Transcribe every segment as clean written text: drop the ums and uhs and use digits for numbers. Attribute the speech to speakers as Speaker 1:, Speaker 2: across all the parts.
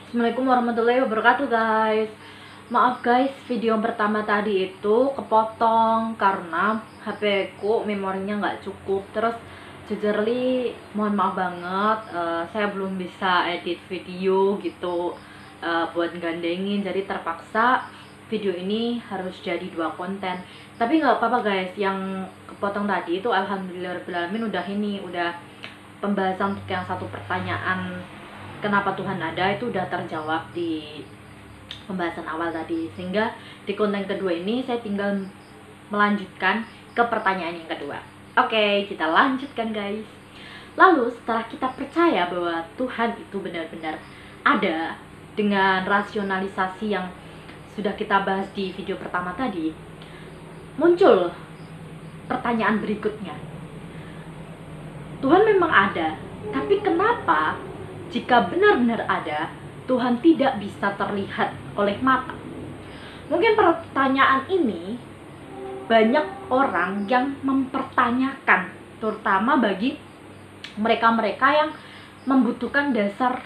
Speaker 1: Assalamualaikum warahmatullahi wabarakatuh guys. Maaf guys, video pertama tadi itu kepotong karena HP ku memorinya nggak cukup. Terus jujurly mohon maaf banget, saya belum bisa edit video gitu buat gandengin, jadi terpaksa video ini harus jadi 2 konten. Tapi nggak apa-apa guys, yang kepotong tadi itu alhamdulillahirobbilalamin udah pembahasan untuk yang satu pertanyaan kenapa Tuhan ada itu udah terjawab di pembahasan awal tadi, sehingga di konten kedua ini saya tinggal melanjutkan ke pertanyaan yang kedua. Oke, kita lanjutkan guys. Lalu setelah kita percaya bahwa Tuhan itu benar-benar ada dengan rasionalisasi yang sudah kita bahas di video pertama tadi, muncul pertanyaan berikutnya. Tuhan memang ada, tapi kenapa jika benar-benar ada, Tuhan tidak bisa terlihat oleh mata? Mungkin pertanyaan ini banyak orang yang mempertanyakan, terutama bagi mereka-mereka yang membutuhkan dasar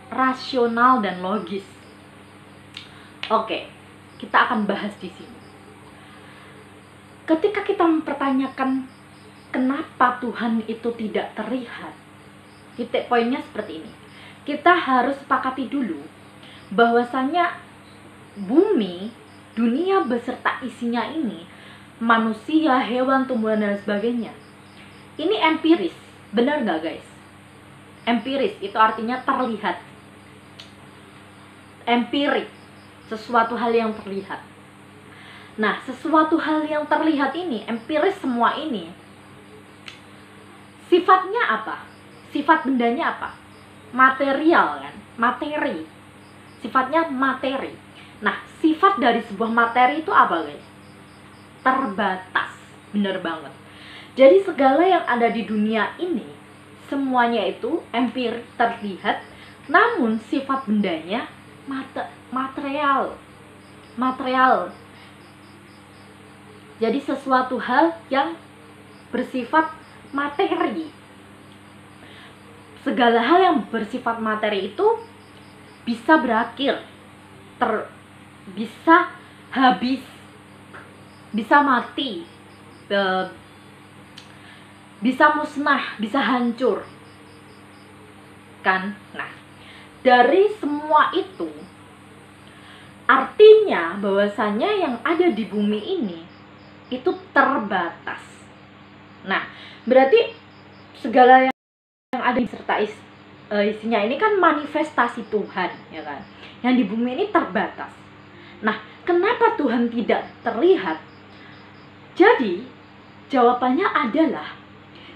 Speaker 1: rasional dan logis. Oke, kita akan bahas di sini. Ketika kita mempertanyakan kenapa Tuhan itu tidak terlihat, titik poinnya seperti ini. Kita harus sepakati dulu bahwasanya bumi, dunia beserta isinya ini, manusia, hewan, tumbuhan, dan sebagainya, ini empiris. Benar nggak guys? Empiris itu artinya terlihat. Empirik, sesuatu hal yang terlihat. Nah, sesuatu hal yang terlihat ini, empiris semua ini, sifatnya apa? Sifat bendanya apa? Material kan? Materi. Sifatnya materi. Nah, sifat dari sebuah materi itu apa guys? Terbatas. Bener banget. Jadi segala yang ada di dunia ini, semuanya itu empirik, terlihat, namun sifat bendanya material. Material. Jadi sesuatu hal yang bersifat materi. Segala hal yang bersifat materi itu bisa berakhir, bisa habis, bisa mati, bisa musnah, bisa hancur, kan? Nah, dari semua itu artinya bahwasanya yang ada di bumi ini itu terbatas. Nah, berarti segala yang ada serta isinya ini kan manifestasi Tuhan, ya kan? Yang di bumi ini terbatas. Nah, kenapa Tuhan tidak terlihat? Jadi, jawabannya adalah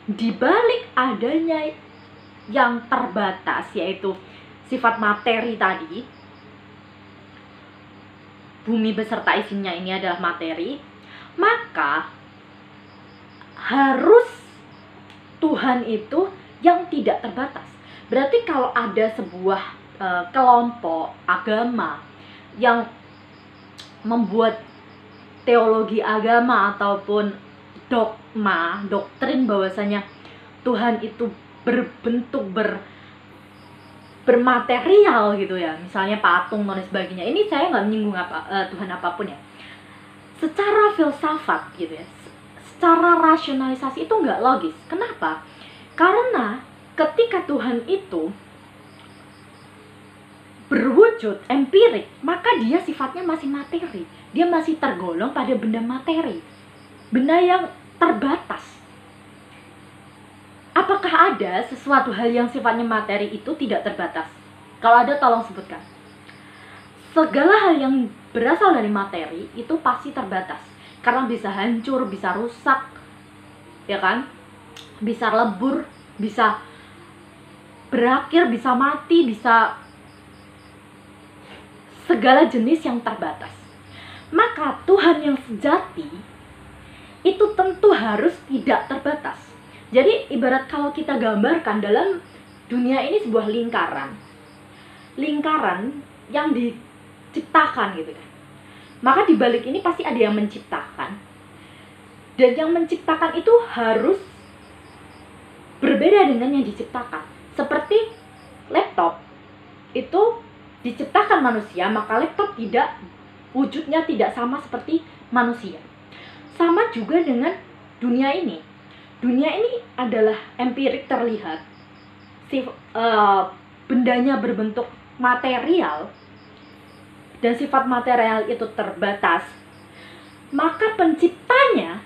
Speaker 1: di balik adanya yang terbatas, yaitu sifat materi tadi, bumi beserta isinya ini adalah materi, maka harus Tuhan itu yang tidak terbatas. Berarti kalau ada sebuah kelompok agama yang membuat teologi agama ataupun dogma, doktrin bahwasanya Tuhan itu berbentuk bermaterial gitu ya, misalnya patung dan sebagainya. Ini saya nggak menyinggung Tuhan apapun ya. Secara filsafat gitu ya, secara rasionalisasi itu nggak logis. Kenapa? Karena ketika Tuhan itu berwujud empirik, maka dia sifatnya masih materi. Dia masih tergolong pada benda materi, benda yang terbatas. Apakah ada sesuatu hal yang sifatnya materi itu tidak terbatas? Kalau ada, tolong sebutkan. Segala hal yang berasal dari materi itu pasti terbatas, karena bisa hancur, bisa rusak, ya kan? Bisa lebur, bisa berakhir, bisa mati, bisa segala jenis yang terbatas. Maka Tuhan yang sejati itu tentu harus tidak terbatas. Jadi ibarat kalau kita gambarkan dalam dunia ini sebuah lingkaran. Lingkaran yang diciptakan gitu kan. Maka di balik ini pasti ada yang menciptakan. Dan yang menciptakan itu harus berbeda dengan yang diciptakan. Seperti laptop. itu diciptakan manusia, maka laptop wujudnya tidak sama seperti manusia. Sama juga dengan dunia ini. Dunia ini adalah empirik, terlihat. Bendanya berbentuk material dan sifat material itu terbatas, maka penciptanya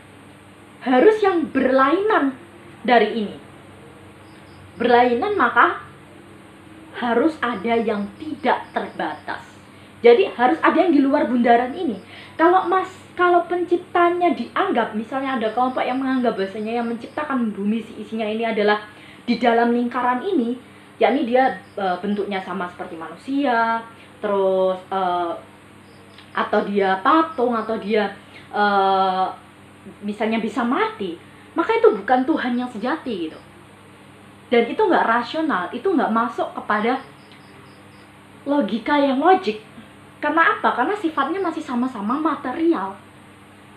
Speaker 1: harus yang berlainan dari ini. Berlainan, maka harus ada yang tidak terbatas. Jadi harus ada yang di luar bundaran ini. Kalau penciptanya dianggap, misalnya ada kelompok yang menganggap bahwasanya yang menciptakan bumi isinya ini adalah di dalam lingkaran ini, yakni dia bentuknya sama seperti manusia, terus atau dia patung, atau dia misalnya bisa mati, maka itu bukan Tuhan yang sejati gitu. Dan itu nggak rasional, itu nggak masuk kepada logika yang logik. Karena apa? Karena sifatnya masih sama-sama material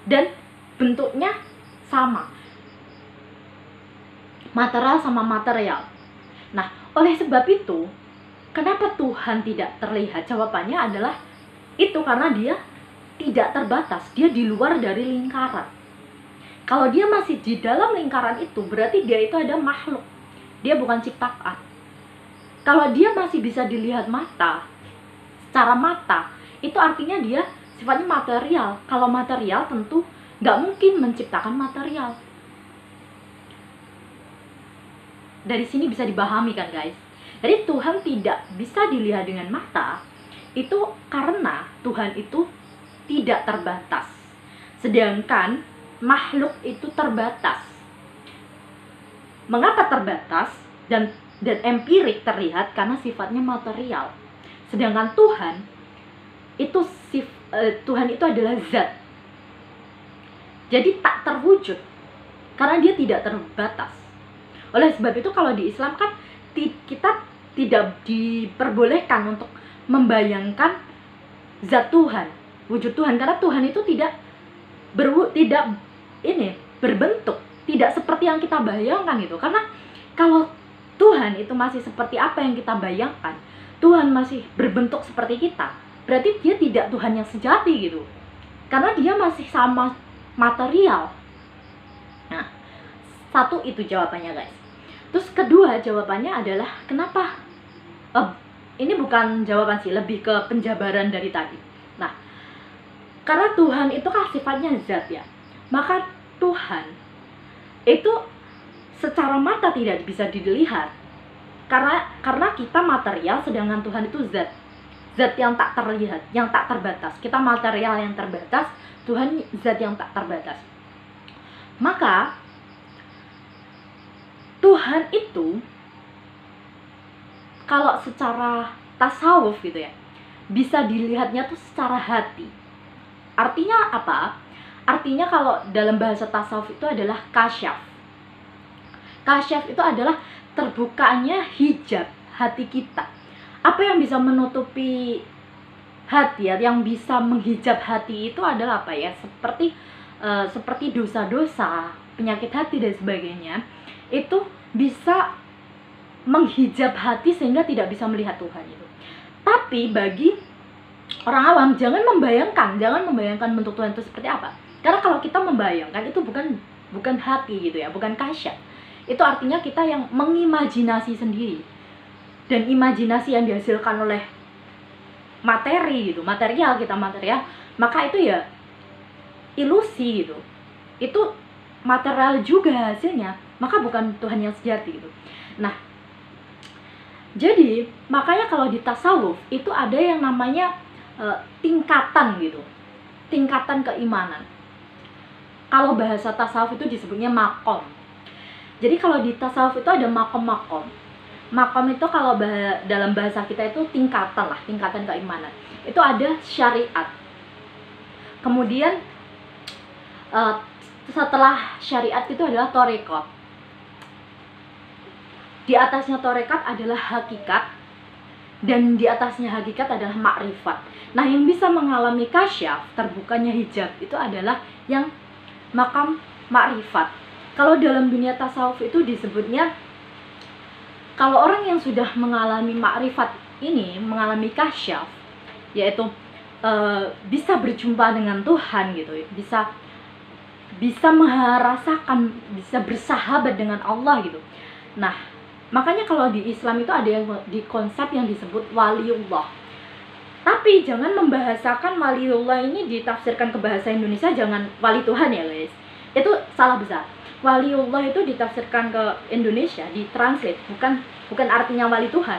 Speaker 1: dan bentuknya sama, material sama material. Nah, oleh sebab itu, kenapa Tuhan tidak terlihat? Jawabannya adalah itu karena dia tidak terbatas, dia di luar dari lingkaran. Kalau dia masih di dalam lingkaran itu, berarti dia itu ada makhluk, dia bukan ciptaan. Kalau dia masih bisa dilihat mata, secara mata, itu artinya dia sifatnya material. Kalau material tentu nggak mungkin menciptakan material. Dari sini bisa dipahami kan guys. Jadi Tuhan tidak bisa dilihat dengan mata, itu karena Tuhan itu tidak terbatas. Sedangkan makhluk itu terbatas. Mengapa terbatas? Dan empirik terlihat karena sifatnya material. Sedangkan Tuhan itu adalah zat. Jadi tak terwujud karena dia tidak terbatas. Oleh sebab itu kalau di Islam kan kita tidak diperbolehkan untuk membayangkan zat Tuhan, wujud Tuhan, karena Tuhan itu tidak berbentuk, tidak seperti yang kita bayangkan gitu. Karena kalau Tuhan itu masih seperti apa yang kita bayangkan, Tuhan masih berbentuk seperti kita, berarti dia tidak Tuhan yang sejati gitu. Karena dia masih sama material. Nah, satu itu jawabannya guys. Terus kedua jawabannya adalah kenapa? Ini bukan jawaban sih, lebih ke penjabaran dari tadi. Nah, karena Tuhan itu kan sifatnya zat ya, maka Tuhan itu secara mata tidak bisa dilihat. Karena kita material, sedangkan Tuhan itu zat yang tak terlihat, yang tak terbatas. Kita material yang terbatas, Tuhan zat yang tak terbatas. Maka Tuhan itu kalau secara tasawuf gitu ya, bisa dilihatnya tuh secara hati. Artinya apa? Artinya kalau dalam bahasa tasawuf itu adalah kasyaf. Kasyaf itu adalah terbukanya hijab hati kita. Apa yang bisa menutupi hati ya, yang bisa menghijab hati itu adalah apa ya? Seperti dosa-dosa, penyakit hati dan sebagainya. Itu bisa menghijab hati sehingga tidak bisa melihat Tuhan itu. Tapi bagi orang awam jangan membayangkan bentuk Tuhan itu seperti apa. Karena kalau kita membayangkan itu bukan hati gitu ya, bukan kasyaf. Itu artinya kita yang mengimajinasi sendiri. Dan imajinasi yang dihasilkan oleh materi gitu, material, maka itu ya ilusi gitu. Itu material juga hasilnya, maka bukan Tuhan yang sejati gitu. Nah, jadi makanya kalau di tasawuf itu ada yang namanya tingkatan gitu, tingkatan keimanan. Kalau bahasa tasawuf itu disebutnya makom. Jadi kalau di tasawuf itu ada makom-makom. Makom itu kalau dalam bahasa kita itu tingkatan lah, tingkatan keimanan. Itu ada syariat. Kemudian setelah syariat itu adalah torekot. Di atasnya torekat adalah hakikat, dan di atasnya hakikat adalah makrifat. Nah, yang bisa mengalami kasyaf, terbukanya hijab, itu adalah yang makam makrifat. Kalau dalam dunia tasawuf itu disebutnya, kalau orang yang sudah mengalami makrifat ini mengalami kasyaf, yaitu bisa berjumpa dengan Tuhan gitu, bisa merasakan, bisa bersahabat dengan Allah gitu. Nah, makanya kalau di Islam itu ada yang di konsep yang disebut waliullah. Tapi jangan membahasakan waliullah ini ditafsirkan ke bahasa Indonesia, jangan wali Tuhan ya guys. Itu salah besar. Waliullah itu ditafsirkan ke Indonesia, ditranslate, bukan artinya wali Tuhan.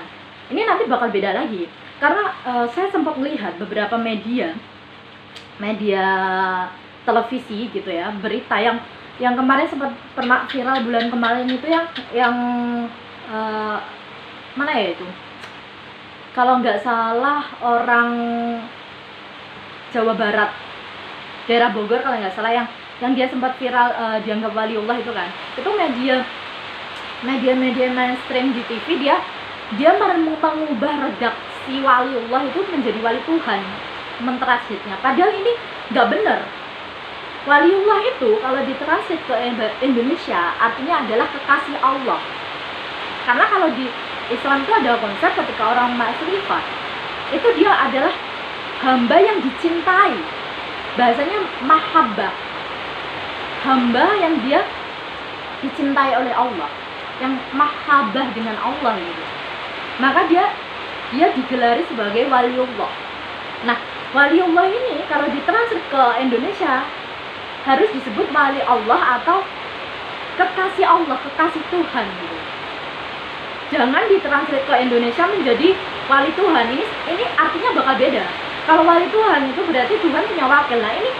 Speaker 1: Ini nanti bakal beda lagi. Karena saya sempat melihat beberapa media televisi gitu ya, berita yang kemarin sempat pernah viral bulan kemarin itu yang mana ya itu? Kalau nggak salah orang Jawa Barat, daerah Bogor kalau nggak salah, yang dia sempat viral dianggap waliullah itu kan. Itu media mainstream di TV dia mengubah redaksi waliullah itu menjadi wali Tuhan, mentranslate-nya. Padahal ini nggak benar. Waliullah itu kalau ditranslate ke Indonesia artinya adalah kekasih Allah. Karena kalau di Islam itu ada konsep ketika orang makrifat itu dia adalah hamba yang dicintai. Bahasanya mahabbah. Hamba yang dia dicintai oleh Allah, yang mahabbah dengan Allah gitu. Maka dia digelari sebagai waliullah. Nah, waliullah ini kalau ditranslate ke Indonesia harus disebut wali Allah atau kekasih Allah, kekasih Tuhan gitu. Jangan ditranslate ke Indonesia menjadi wali Tuhan. Ini artinya bakal beda. Kalau wali Tuhan itu berarti Tuhan punya wakil. Nah, ini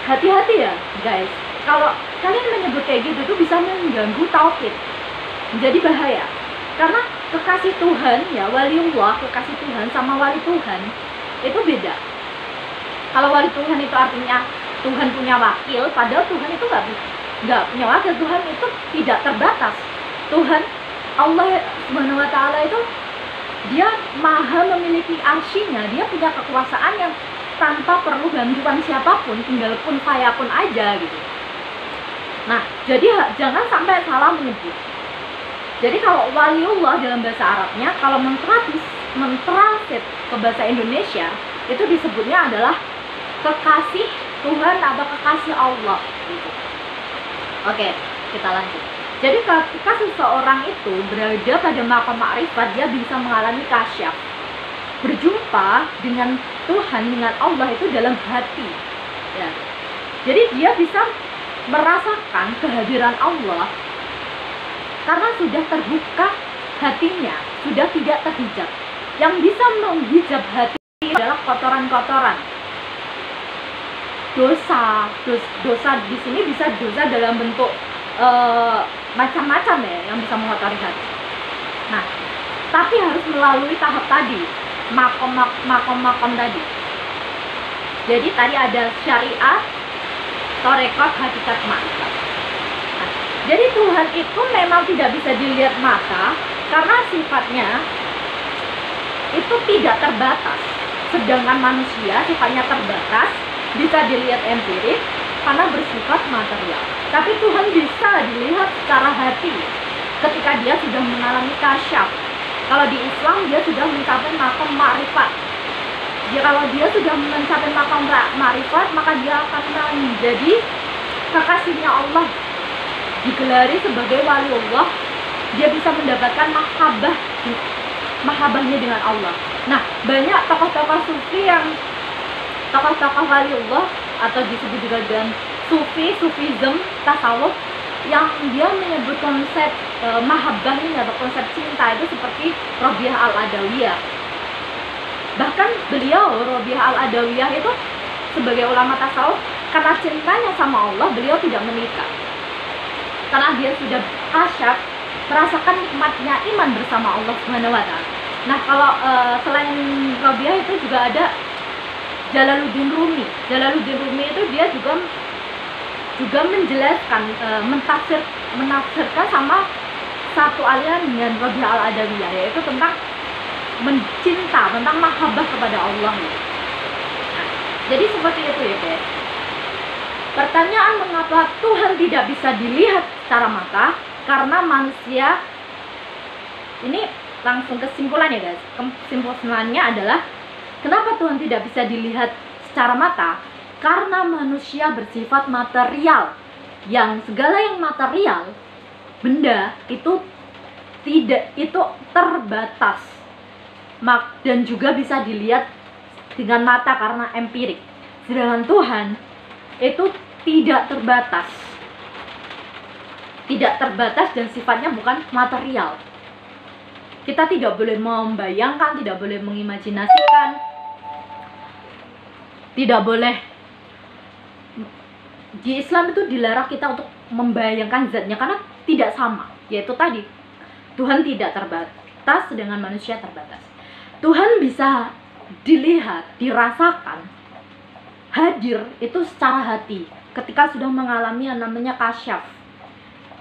Speaker 1: hati-hati ya guys. Kalau kalian menyebut kayak gitu itu bisa mengganggu tauhid. Menjadi bahaya. Karena kekasih Tuhan ya, waliullah, kekasih Tuhan sama wali Tuhan itu beda. Kalau wali Tuhan itu artinya Tuhan punya wakil, padahal Tuhan itu nggak punya wakil. Tuhan itu tidak terbatas. Tuhan Allah Subhanahu wa Ta'ala itu dia maha memiliki arsy-nya, dia punya kekuasaan yang tanpa perlu bantuan siapapun, tinggal kun fayakun aja gitu. Nah, jadi jangan sampai salah menyebut. Jadi kalau waliullah dalam bahasa Arabnya, kalau mentranslate ke bahasa Indonesia itu disebutnya adalah kekasih Tuhan atau kekasih Allah gitu. Oke, kita lanjut. Jadi ketika seseorang itu berada pada maqam ma'rifat, dia bisa mengalami kasyaf, berjumpa dengan Tuhan, dengan Allah itu dalam hati ya. Jadi dia bisa merasakan kehadiran Allah karena sudah terbuka hatinya, sudah tidak terhijab. Yang bisa menghijab hati adalah kotoran-kotoran, dosa di sini bisa dosa dalam bentuk macam-macam ya yang bisa mengotori hati. Nah, tapi harus melalui tahap tadi, makom tadi. Jadi tadi ada syariat, torekot, hakikat, makrifat. Nah, jadi Tuhan itu memang tidak bisa dilihat mata karena sifatnya itu tidak terbatas. Sedangkan manusia sifatnya terbatas, bisa dilihat empirik karena bersifat material. Tapi Tuhan bisa dilihat secara hati ketika dia sudah mengalami kasyaf. Kalau di Islam dia sudah mencapai maqam ma'rifat. Kalau dia sudah mencapai maqam ma'rifat, maka dia akan menjadi kekasihnya Allah, digelari sebagai waliullah. Dia bisa mendapatkan mahabbahnya dengan Allah. Nah, banyak tokoh-tokoh sufi tokoh-tokoh waliullah atau disebut juga dengan sufism, tasawuf, yang dia menyebut konsep mahabbah ini atau konsep cinta itu seperti Rabi'ah al-Adawiyah. Bahkan beliau, Rabi'ah al-Adawiyah itu sebagai ulama tasawuf, karena cintanya sama Allah, beliau tidak menikah. Karena dia sudah kasyaf, merasakan nikmatnya iman bersama Allah Subhanahu wa Ta'ala. Nah, kalau selain Rabi'ah itu juga ada Jalaluddin Rumi. Jalaluddin Rumi itu dia juga menjelaskan, menafsirkan sama satu aliran dengan Rabi'ah al-Adawiyah, yaitu tentang mencinta, tentang mahabbah kepada Allah. Nah, jadi seperti itu ya guys. Pertanyaan mengapa Tuhan tidak bisa dilihat secara mata, karena manusia ini langsung kesimpulan ya guys. Kesimpulannya adalah kenapa Tuhan tidak bisa dilihat secara mata? Karena manusia bersifat material. Yang segala yang material, benda itu terbatas. Dan juga bisa dilihat dengan mata karena empirik. Sedangkan Tuhan itu tidak terbatas. Tidak terbatas dan sifatnya bukan material. Kita tidak boleh membayangkan, tidak boleh mengimajinasikan, tidak boleh. Di Islam itu dilarang kita untuk membayangkan zatnya karena tidak sama. Yaitu tadi, Tuhan tidak terbatas sedangkan manusia terbatas. Tuhan bisa dilihat, dirasakan, hadir itu secara hati ketika sudah mengalami yang namanya kasyaf,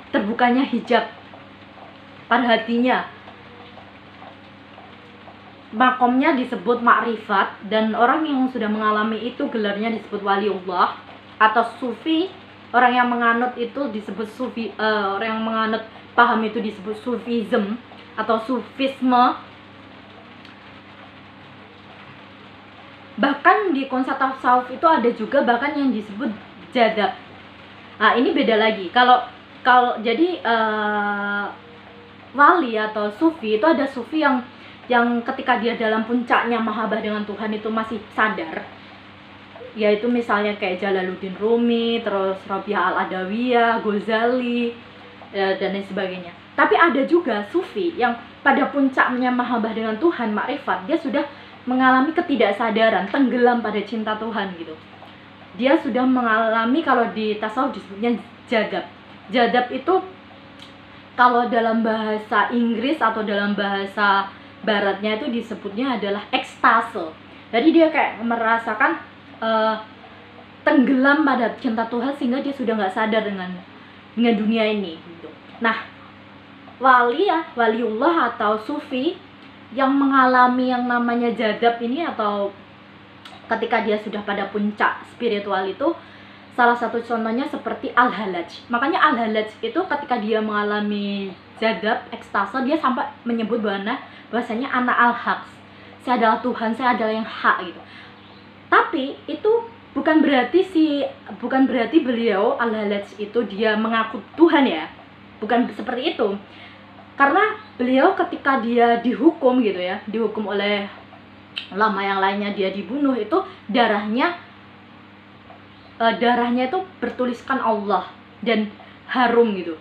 Speaker 1: terbukanya hijab pada hatinya. Makomnya disebut ma'rifat, dan orang yang sudah mengalami itu gelarnya disebut waliullah atau sufi. Orang yang menganut itu disebut sufi, orang yang menganut paham itu disebut sufism atau sufisme. Bahkan di konsep tasawuf itu ada juga bahkan yang disebut jadab. Nah, ini beda lagi. Kalau jadi wali atau sufi itu ada sufi yang ketika dia dalam puncaknya mahabbah dengan Tuhan itu masih sadar, yaitu misalnya kayak Jalaluddin Rumi, terus Rabi'ah Al-Adawiyah, Ghazali, dan lain sebagainya. Tapi ada juga sufi yang pada puncaknya mahabbah dengan Tuhan, makrifat, dia sudah mengalami ketidaksadaran, tenggelam pada cinta Tuhan gitu. Dia sudah mengalami, kalau di tasawuf disebutnya jadab. Jadab itu kalau dalam bahasa Inggris atau dalam bahasa baratnya itu disebutnya adalah ekstase. Jadi dia kayak merasakan tenggelam pada cinta Tuhan sehingga dia sudah nggak sadar dengan dunia ini gitu. Nah, waliullah atau sufi yang mengalami yang namanya jadab ini, atau ketika dia sudah pada puncak spiritual itu, salah satu contohnya seperti Al-Halaj. Makanya Al-Halaj itu ketika dia mengalami jadab, ekstase, dia sampai menyebut bahwasanya ana al-haq, saya adalah Tuhan, saya adalah yang hak gitu. Tapi itu bukan berarti beliau Al-Halaj itu dia mengaku Tuhan ya, bukan seperti itu. Karena beliau ketika dia dihukum gitu ya, dihukum oleh ulama yang lainnya, dia dibunuh, itu darahnya itu bertuliskan Allah dan harum gitu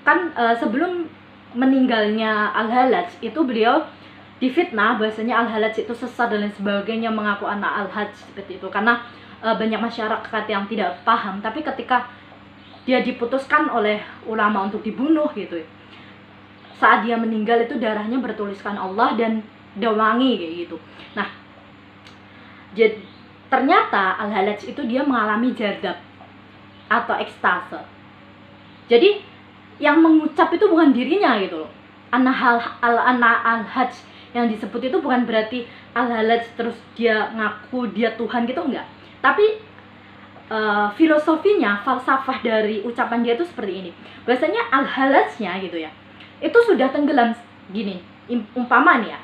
Speaker 1: kan. Sebelum meninggalnya Al-Halaj itu beliau difitnah bahwasanya Al-Halaj itu sesat dan lain sebagainya, mengaku anak Al-Hajj seperti itu, karena banyak masyarakat yang tidak paham. Tapi ketika dia diputuskan oleh ulama untuk dibunuh gitu, saat dia meninggal itu darahnya bertuliskan Allah dan wangi kayak gitu. Nah, ternyata Al-Halaj itu dia mengalami jadab atau ekstase. Jadi yang mengucap itu bukan dirinya gitu loh. Ana al-Hajj yang disebut itu bukan berarti Al-Halaj terus dia ngaku dia Tuhan gitu, enggak. Tapi filosofinya, falsafah dari ucapan dia itu seperti ini. Biasanya Al-Halajnya gitu ya, itu sudah tenggelam gini. Umpama nih ya,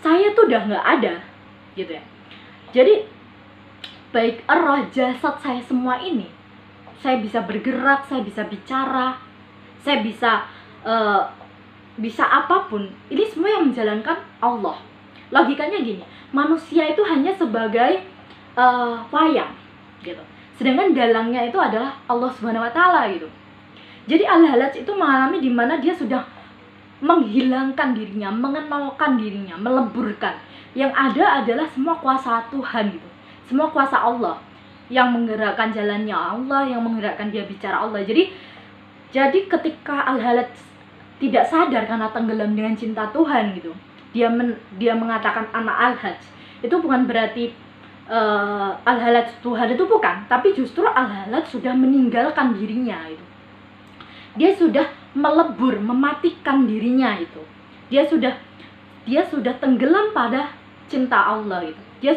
Speaker 1: saya tuh udah nggak ada gitu ya. Jadi baik roh, jasad saya, semua ini, saya bisa bergerak, saya bisa bicara, saya bisa apapun, ini semua yang menjalankan Allah. Logikanya gini, manusia itu hanya sebagai wayang gitu, sedangkan dalangnya itu adalah Allah Subhanahu wa Ta'ala gitu. Jadi Al-Halaj itu mengalami dimana dia sudah menghilangkan dirinya, mengenalkan dirinya, meleburkan. Yang ada adalah semua kuasa Tuhan gitu, semua kuasa Allah yang menggerakkan jalannya Allah, yang menggerakkan dia bicara Allah. Jadi ketika Al-Halaj tidak sadar karena tenggelam dengan cinta Tuhan gitu, dia mengatakan anak Al-Hajj, itu bukan berarti Al-Halaj Tuhan, itu bukan. Tapi justru Al-Halaj sudah meninggalkan dirinya itu. Dia sudah melebur, mematikan dirinya itu. Dia sudah tenggelam pada cinta Allah itu. Dia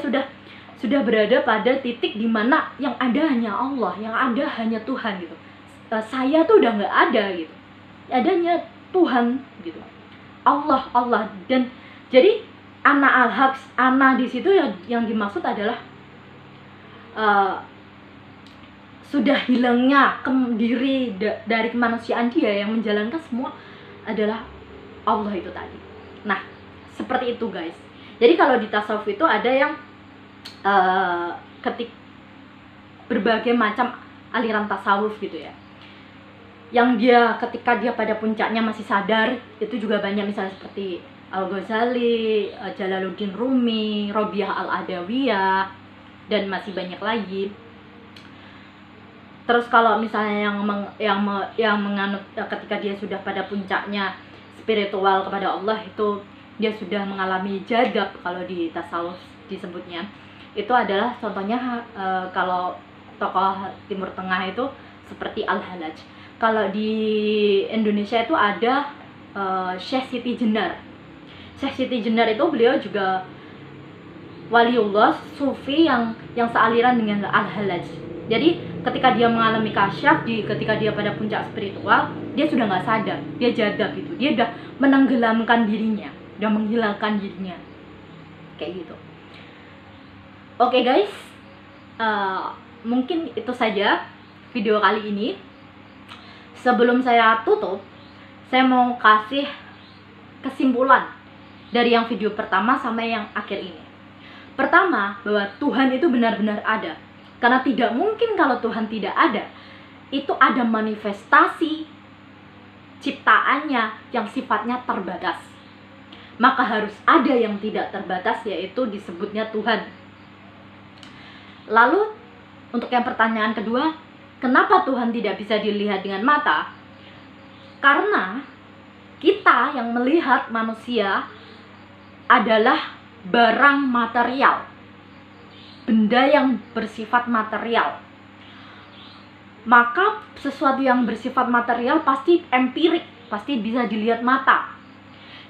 Speaker 1: sudah berada pada titik di mana yang ada hanya Allah, yang ada hanya Tuhan gitu. Saya tuh udah nggak ada gitu, adanya Tuhan gitu. Allah, Allah. Dan jadi ana al-haq, ana di situ yang dimaksud adalah sudah hilangnya diri dari kemanusiaan dia, yang menjalankan semua adalah Allah itu tadi. Nah, seperti itu guys. Jadi kalau di tasawuf itu ada yang berbagai macam aliran tasawuf gitu ya, yang dia ketika dia pada puncaknya masih sadar, itu juga banyak, misalnya seperti Al-Ghazali, Jalaluddin Rumi, Robiah Al-Adawiyah, dan masih banyak lagi. Terus kalau misalnya yang menganut ketika dia sudah pada puncaknya spiritual kepada Allah, itu dia sudah mengalami jadab kalau di tasawuf disebutnya. Itu adalah contohnya kalau tokoh Timur Tengah itu seperti Al-Halaj. Kalau di Indonesia itu ada Syekh Siti Jenar. Syekh Siti Jenar itu beliau juga waliullah sufi yang sealiran dengan Al-Halaj. Jadi ketika dia mengalami kasyaf, ketika dia pada puncak spiritual, dia sudah nggak sadar, dia jadab gitu, dia udah menenggelamkan dirinya, udah menghilangkan dirinya, kayak gitu. Oke guys, mungkin itu saja video kali ini. Sebelum saya tutup, saya mau kasih kesimpulan dari yang video pertama sampai yang akhir ini. Pertama, bahwa Tuhan itu benar-benar ada. Karena tidak mungkin kalau Tuhan tidak ada. Itu ada manifestasi ciptaannya yang sifatnya terbatas. Maka harus ada yang tidak terbatas, yaitu disebutnya Tuhan. Lalu, untuk yang pertanyaan kedua, kenapa Tuhan tidak bisa dilihat dengan mata? Karena kita yang melihat manusia adalah barang material, benda yang bersifat material. Maka sesuatu yang bersifat material pasti empirik, pasti bisa dilihat mata.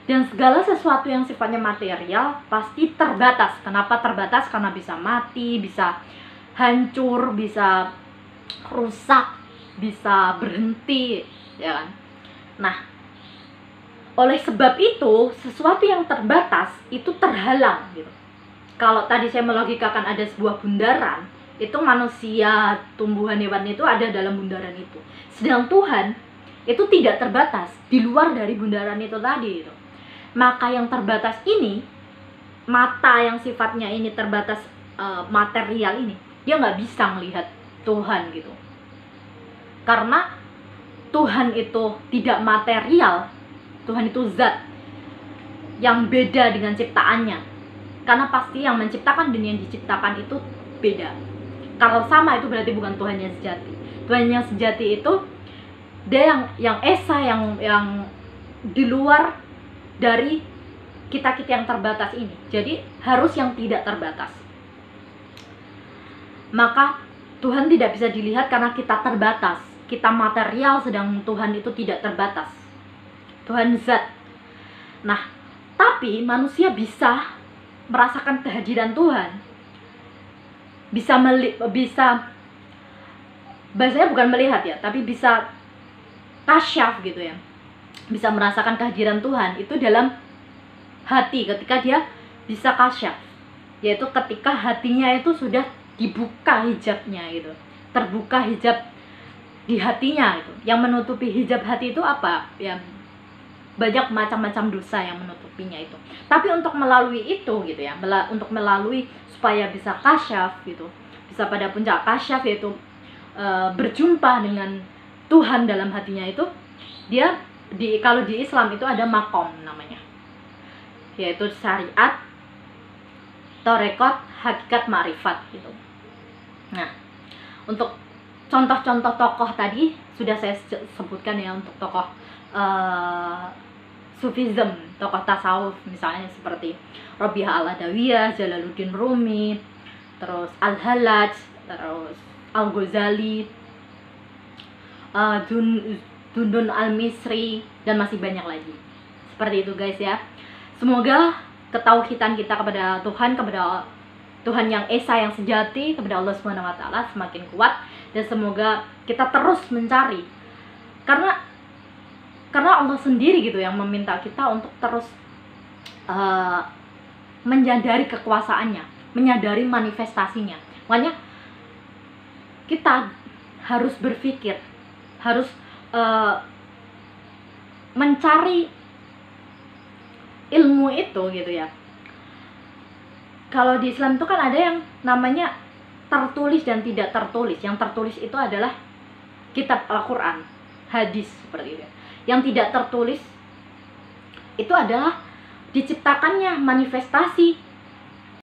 Speaker 1: Dan segala sesuatu yang sifatnya material pasti terbatas. Kenapa terbatas? Karena bisa mati, bisa hancur, bisa rusak, bisa berhenti, ya kan? Nah, oleh sebab itu, sesuatu yang terbatas itu terhalang gitu. Kalau tadi saya melogikakan ada sebuah bundaran, itu manusia, tumbuhan, hewan itu ada dalam bundaran itu. Sedang Tuhan itu tidak terbatas, di luar dari bundaran itu tadi gitu. Maka yang terbatas ini, mata yang sifatnya ini terbatas material ini, dia nggak bisa melihat Tuhan gitu. Karena Tuhan itu tidak material, Tuhan itu zat yang beda dengan ciptaannya. Karena pasti yang menciptakan dan yang diciptakan itu beda. Kalau sama itu berarti bukan Tuhan yang sejati. Tuhan yang sejati itu dia yang esa, yang di luar dari kita yang terbatas ini. Jadi harus yang tidak terbatas. Maka Tuhan tidak bisa dilihat karena kita terbatas. Kita material, sedang Tuhan itu tidak terbatas. Tuhan zat. Nah, tapi manusia bisa merasakan kehadiran Tuhan. Bisa bahasanya bukan melihat ya, tapi bisa kasyaf gitu ya. Bisa merasakan kehadiran Tuhan itu dalam hati ketika dia bisa kasyaf. Yaitu ketika hatinya itu sudah dibuka hijabnya gitu. Terbuka hijab di hatinya itu. Yang menutupi hijab hati itu apa? Ya, banyak macam-macam dosa yang menutupinya itu. Tapi untuk melalui itu gitu ya, untuk melalui supaya bisa kasyaf gitu, bisa pada puncak kasyaf, yaitu berjumpa dengan Tuhan dalam hatinya itu, dia kalau di Islam itu ada makom namanya, yaitu syariat, tarekat, hakikat, ma'rifat gitu. Nah, untuk contoh-contoh tokoh tadi sudah saya sebutkan ya, untuk tokoh Sufism, tokoh tasawuf misalnya seperti Robiah Al-Adawiyah, Jalaluddin Rumi, terus Al-Halaj, terus Al-Ghazali, Dundun Al-Misri, dan masih banyak lagi. Seperti itu guys ya. Semoga ketauhidan kita kepada Tuhan, kepada Tuhan yang esa, yang sejati, kepada Allah SWT semakin kuat, dan semoga kita terus mencari. Karena karena Allah sendiri gitu yang meminta kita untuk terus menyadari kekuasaannya, menyadari manifestasinya. Makanya kita harus berpikir, harus mencari ilmu itu gitu ya. Kalau di Islam itu kan ada yang namanya tertulis dan tidak tertulis. Yang tertulis itu adalah kitab Al-Quran, hadis seperti itu. Yang tidak tertulis itu adalah diciptakannya manifestasi